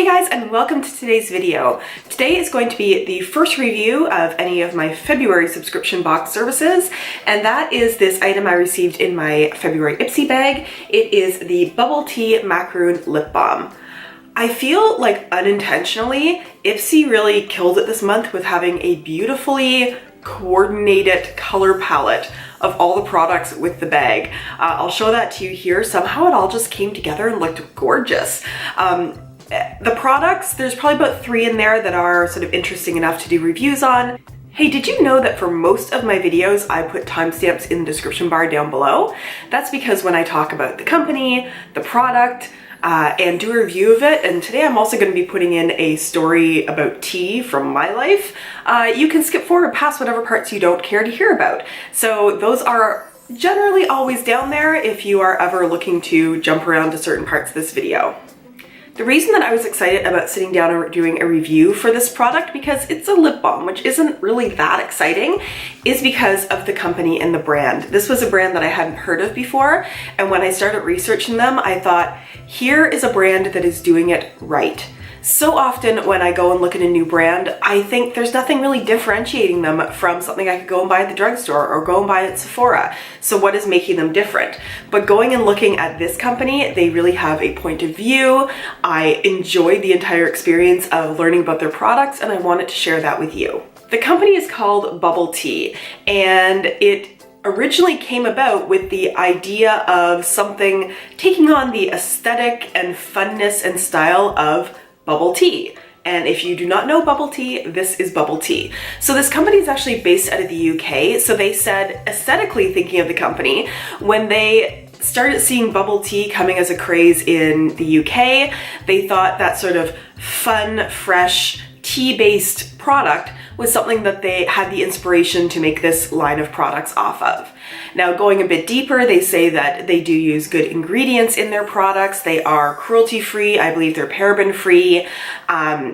Hey guys, and welcome to today's video. Today is going to be the first review of any of my February subscription box services, and that is this item I received in my February Ipsy bag. It is the Bubble Tea Macaroon Lip Balm. I feel like unintentionally, Ipsy really killed it this month with having a beautifully coordinated color palette of all the products with the bag. I'll show that to you here. Somehow it all just came together and looked gorgeous. The products, there's probably about 3 in there that are sort of interesting enough to do reviews on. Hey, did you know that for most of my videos, I put timestamps in the description bar down below? That's because when I talk about the company, the product, and do a review of it, and today I'm also going to be putting in a story about tea from my life, you can skip forward past whatever parts you don't care to hear about. So those are generally always down there if you are ever looking to jump around to certain parts of this video. The reason that I was excited about sitting down and doing a review for this product, because it's a lip balm, which isn't really that exciting, is because of the company and the brand. This was a brand that I hadn't heard of before, and when I started researching them, I thought, here is a brand that is doing it right. So often when I go and look at a new brand, I think there's nothing really differentiating them from something I could go and buy at the drugstore or go and buy at Sephora. So what is making them different? But going and looking at this company, they really have a point of view. I enjoyed the entire experience of learning about their products, and I wanted to share that with you. The company is called Bubble Tea, and it originally came about with the idea of something taking on the aesthetic and funness and style of bubble tea. And if you do not know bubble tea, this is bubble tea. So this company is actually based out of the UK. So they said, aesthetically thinking of the company, when they started seeing bubble tea coming as a craze in the UK, they thought that sort of fun, fresh, tea-based product was something that they had the inspiration to make this line of products off of. Now, going a bit deeper, they say that they do use good ingredients in their products. They are cruelty-free. I believe they're paraben-free.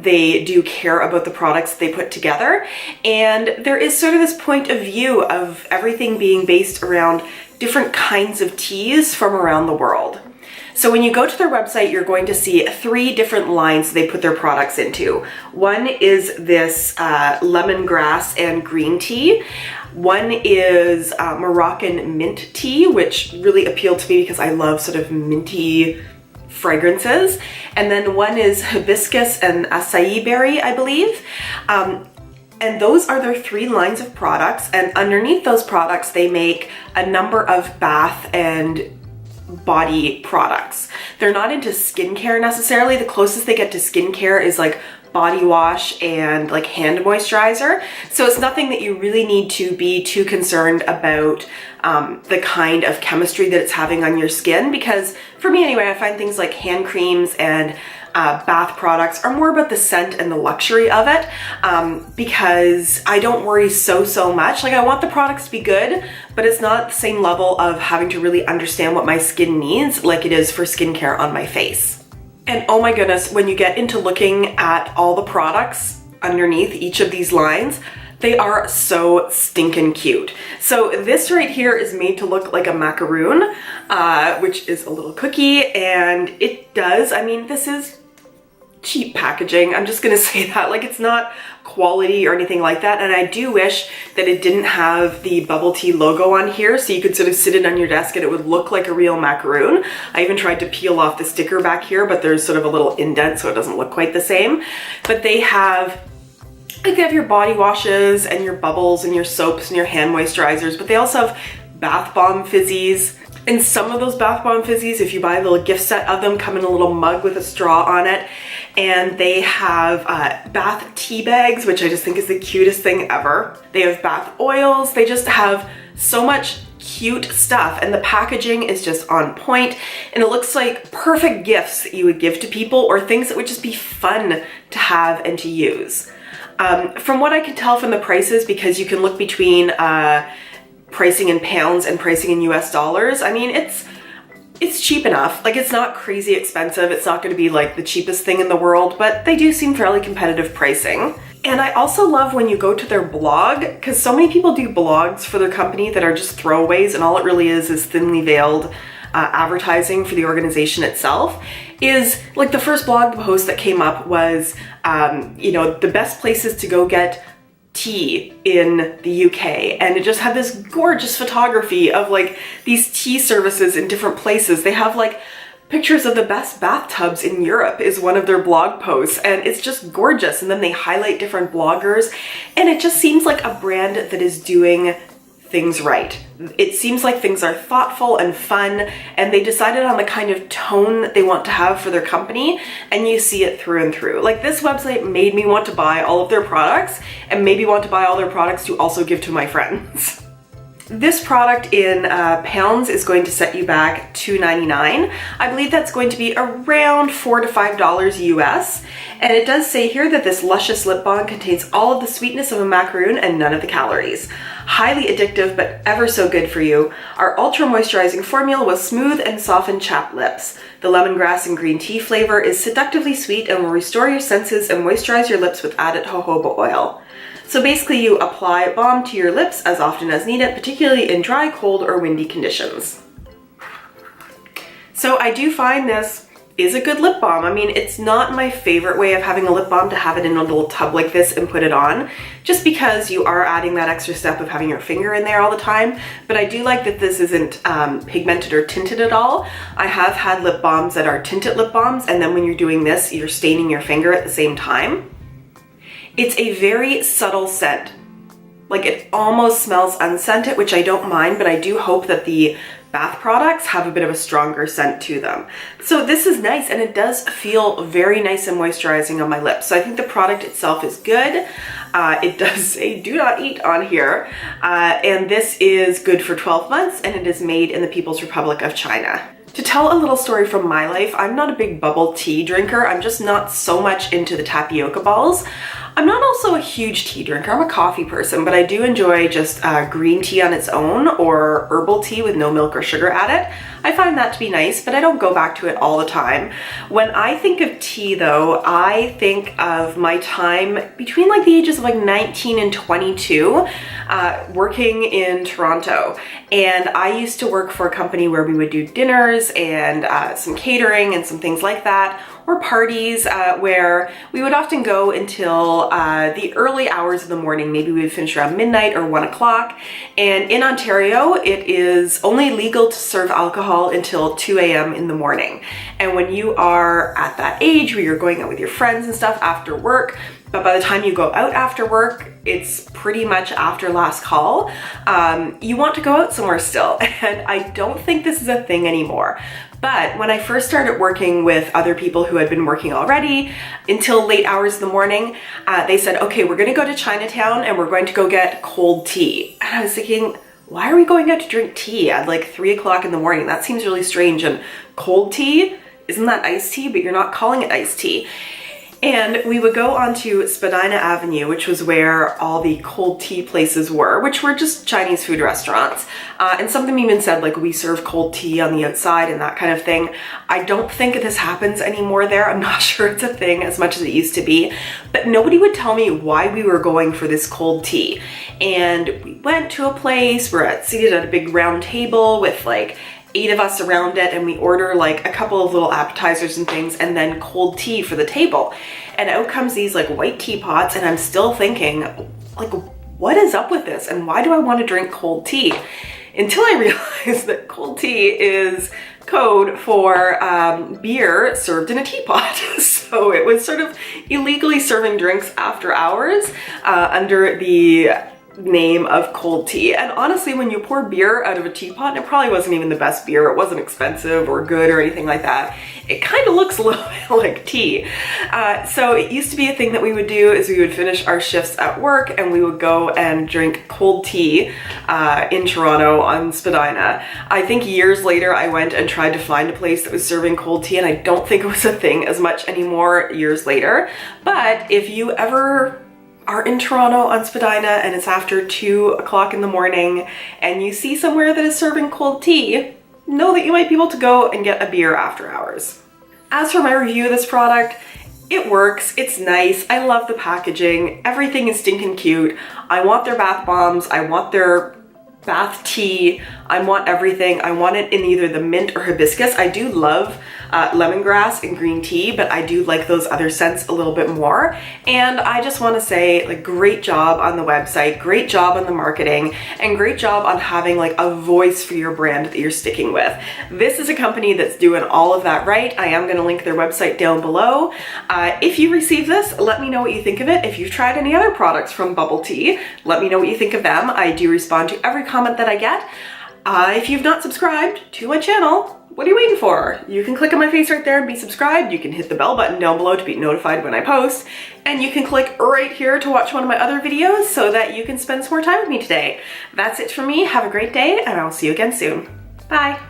They do care about the products they put together. And there is sort of this point of view of everything being based around different kinds of teas from around the world. So when you go to their website, you're going to see 3 different lines they put their products into. One is this lemongrass and green tea. One is Moroccan mint tea, which really appealed to me because I love sort of minty fragrances. And then one is hibiscus and acai berry, I believe. And those are their 3 lines of products. And underneath those products, they make a number of bath and body products. They're not into skincare necessarily. The closest they get to skincare is like body wash and like hand moisturizer. So it's nothing that you really need to be too concerned about the kind of chemistry that it's having on your skin, because for me anyway, I find things like hand creams and bath products are more about the scent and the luxury of it, because I don't worry so much. Like, I want the products to be good, but it's not at the same level of having to really understand what my skin needs like it is for skincare on my face. And oh my goodness, when you get into looking at all the products underneath each of these lines, they are so stinking cute. So this right here is made to look like a macaroon, which is a little cookie, and it does, I mean, this is cheap packaging. I'm just gonna say that. Like, it's not quality or anything like that, and I do wish that it didn't have the bubble tea logo on here so you could sort of sit it on your desk and it would look like a real macaroon. I even tried to peel off the sticker back here, but there's sort of a little indent so it doesn't look quite the same. But they have, like, they have your body washes and your bubbles and your soaps and your hand moisturizers, but they also have bath bomb fizzies. And some of those bath bomb fizzies, if you buy a little gift set of them, come in a little mug with a straw on it. And they have bath tea bags, which I just think is the cutest thing ever. They have bath oils. They just have so much cute stuff, and the packaging is just on point, and it looks like perfect gifts that you would give to people, or things that would just be fun to have and to use. From what I can tell from the prices, because you can look between pricing in pounds and pricing in US dollars, I mean, it's cheap enough. Like, it's not crazy expensive. It's not going to be like the cheapest thing in the world, but they do seem fairly competitive pricing. And I also love when you go to their blog, because so many people do blogs for their company that are just throwaways, and all it really is thinly veiled advertising for the organization itself, is like the first blog post that came up was, you know, the best places to go get tea in the UK, and it just had this gorgeous photography of like these tea services in different places. They have like pictures of the best bathtubs in Europe is one of their blog posts, and it's just gorgeous. And then they highlight different bloggers, and it just seems like a brand that is doing things right. It seems like things are thoughtful and fun, and they decided on the kind of tone that they want to have for their company, and you see it through and through. Like, this website made me want to buy all of their products, and made me want to buy all their products to also give to my friends. This product in pounds is going to set you back $2.99. I believe that's going to be around $4 to $5 US. And it does say here that this luscious lip balm contains all of the sweetness of a macaroon and none of the calories. Highly addictive, but ever so good for you. Our ultra moisturizing formula will smooth and soften chapped lips. The lemongrass and green tea flavor is seductively sweet and will restore your senses and moisturize your lips with added jojoba oil. So basically you apply balm to your lips as often as needed, particularly in dry, cold, or windy conditions. So I do find this is a good lip balm. I mean, it's not my favorite way of having a lip balm to have it in a little tub like this and put it on, just because you are adding that extra step of having your finger in there all the time. But I do like that this isn't pigmented or tinted at all. I have had lip balms that are tinted lip balms, and then when you're doing this, you're staining your finger at the same time. It's a very subtle scent. Like, it almost smells unscented, which I don't mind, but I do hope that the bath products have a bit of a stronger scent to them. So this is nice, and it does feel very nice and moisturizing on my lips. So I think the product itself is good. It does say do not eat on here. And this is good for 12 months, and it is made in the People's Republic of China. To tell a little story from my life, I'm not a big bubble tea drinker. I'm just not so much into the tapioca balls. I'm not also a huge tea drinker. I'm a coffee person, but I do enjoy just green tea on its own, or herbal tea with no milk or sugar added. I find that to be nice, but I don't go back to it all the time. When I think of tea though, I think of my time between like the ages of like 19 and 22, working in Toronto. And I used to work for a company where we would do dinners and some catering and some things like that, or parties where we would often go until the early hours of the morning. Maybe we would finish around midnight or 1 o'clock. And in Ontario, it is only legal to serve alcohol until 2 a.m. in the morning. And when you are at that age where you're going out with your friends and stuff after work, but by the time you go out after work, it's pretty much after last call, you want to go out somewhere still. And I don't think this is a thing anymore. But when I first started working with other people who had been working already until late hours in the morning, they said, okay, we're gonna go to Chinatown and we're going to go get cold tea. And I was thinking, why are we going out to drink tea at like 3 o'clock in the morning? That seems really strange. And cold tea, isn't that iced tea? But you're not calling it iced tea. And we would go onto Spadina Avenue, which was where all the cold tea places were, which were just Chinese food restaurants. And something even said, like, we serve cold tea on the outside and that kind of thing. I don't think this happens anymore there. I'm not sure it's a thing as much as it used to be. But nobody would tell me why we were going for this cold tea. And we went to a place, we're seated at a big round table with like 8 of us around it, and we order like a couple of little appetizers and things, and then cold tea for the table. And out comes these like white teapots, and I'm still thinking, like, what is up with this? And why do I want to drink cold tea? Until I realized that cold tea is code for beer served in a teapot. So it was sort of illegally serving drinks after hours under the name of cold tea. And honestly, when you pour beer out of a teapot, and it probably wasn't even the best beer, it wasn't expensive or good or anything like that, it kind of looks a little bit like tea. So it used to be a thing that we would do is we would finish our shifts at work and we would go and drink cold tea in Toronto on Spadina. I think years later I went and tried to find a place that was serving cold tea, and I don't think it was a thing as much anymore years later. But if you ever are in Toronto on Spadina and it's after 2 o'clock in the morning and you see somewhere that is serving cold tea, know that you might be able to go and get a beer after hours. As for my review of this product, it works, it's nice, I love the packaging, everything is stinking cute. I want their bath bombs, I want their bath tea. I want everything. I want it in either the mint or hibiscus. I do love lemongrass and green tea, but I do like those other scents a little bit more. And I just want to say, like, great job on the website, great job on the marketing, and great job on having like a voice for your brand that you're sticking with. This is a company that's doing all of that right. I am going to link their website down below. If you receive this, let me know what you think of it. If you've tried any other products from Bubble Tea, let me know what you think of them. I do respond to every comment that I get. If you've not subscribed to my channel, what are you waiting for? You can click on my face right there and be subscribed. You can hit the bell button down below to be notified when I post. And you can click right here to watch one of my other videos so that you can spend some more time with me today. That's it for me. Have a great day, and I'll see you again soon. Bye.